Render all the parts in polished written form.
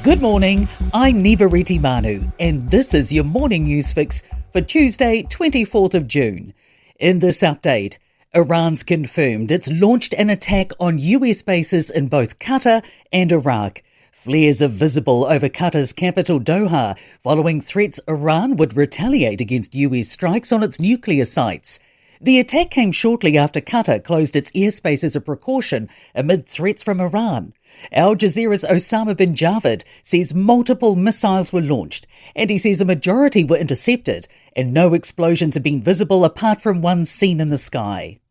Good morning, I'm Nivareti Manu, and this is your morning news fix for Tuesday, 24th of June. In this update, Iran's confirmed it's launched an attack on US bases in both Qatar and Iraq. Flares are visible over Qatar's capital Doha, following threats Iran would retaliate against US strikes on its nuclear sites. The attack came shortly after Qatar closed its airspace as a precaution amid threats from Iran. Al Jazeera's Osama bin Javed says multiple missiles were launched, and he says a majority were intercepted and no explosions have been visible apart from one seen in the sky.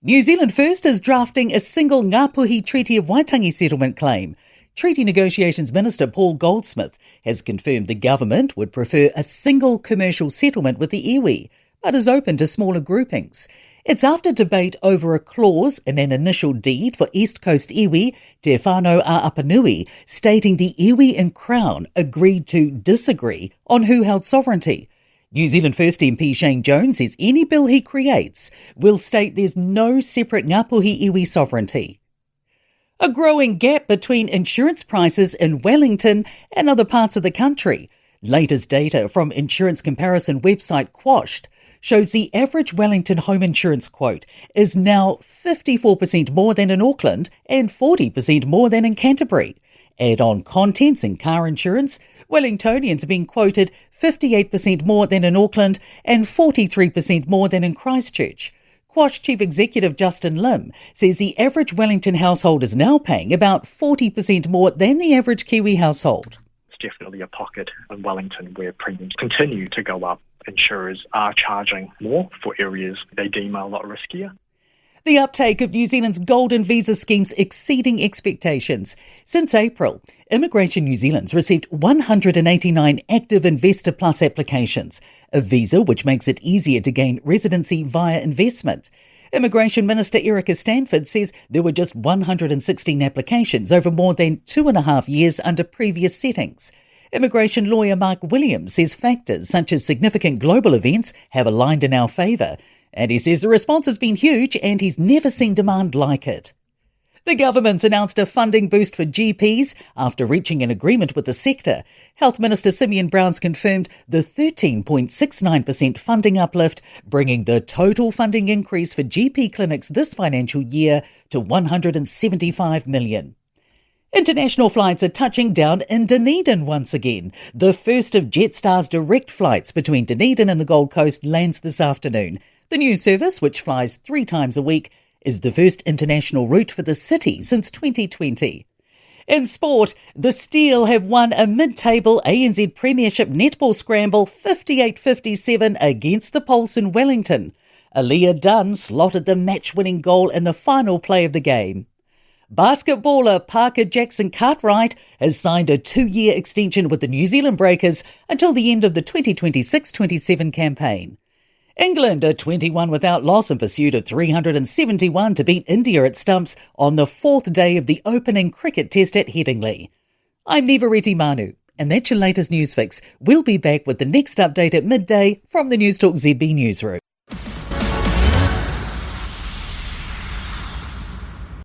New Zealand First is drafting a single Ngāpuhi Treaty of Waitangi settlement claim. Treaty Negotiations Minister Paul Goldsmith has confirmed the government would prefer a single commercial settlement with the iwi, but is open to smaller groupings. It's after debate over a clause in an initial deed for East Coast iwi, Te Whānau a Apanui, stating the iwi and Crown agreed to disagree on who held sovereignty. New Zealand First MP Shane Jones says any bill he creates will state there's no separate Ngāpuhi iwi sovereignty. A growing gap between insurance prices in Wellington and other parts of the country. Latest data from insurance comparison website Quashed shows the average Wellington home insurance quote is now 54% more than in Auckland and 40% more than in Canterbury. Add on contents and car insurance, Wellingtonians are being quoted 58% more than in Auckland and 43% more than in Christchurch. Quash Chief Executive Justin Lim says the average Wellington household is now paying about 40% more than the average Kiwi household. Definitely a pocket in Wellington where premiums continue to go up. Insurers are charging more for areas they deem a lot riskier. The uptake of New Zealand's golden visa schemes exceeding expectations. Since April, Immigration New Zealand's received 189 active Investor Plus applications, a visa which makes it easier to gain residency via investment. Immigration Minister Erica Stanford says there were just 116 applications over more than 2.5 years under previous settings. Immigration lawyer Mark Williams says factors such as significant global events have aligned in our favour, and he says the response has been huge and he's never seen demand like it. The government's announced a funding boost for GPs after reaching an agreement with the sector. Health Minister Simeon Brown's confirmed the 13.69% funding uplift, bringing the total funding increase for GP clinics this financial year to $175 million. International flights are touching down in Dunedin once again. The first of Jetstar's direct flights between Dunedin and the Gold Coast lands this afternoon. The new service, which flies 3 times a week, is the first international route for the city since 2020. In sport, the Steel have won a mid-table ANZ Premiership netball scramble 58-57 against the Pulse in Wellington. Aaliyah Dunn slotted the match-winning goal in the final play of the game. Basketballer Parker Jackson Cartwright has signed a 2-year extension with the New Zealand Breakers until the end of the 2026-27 campaign. England are 21 without loss in pursuit of 371 to beat India at stumps on the 4th day of the opening cricket test at Headingley. I'm Nivareti Manu, and that's your latest news fix. We'll be back with the next update at midday from the Newstalk ZB newsroom.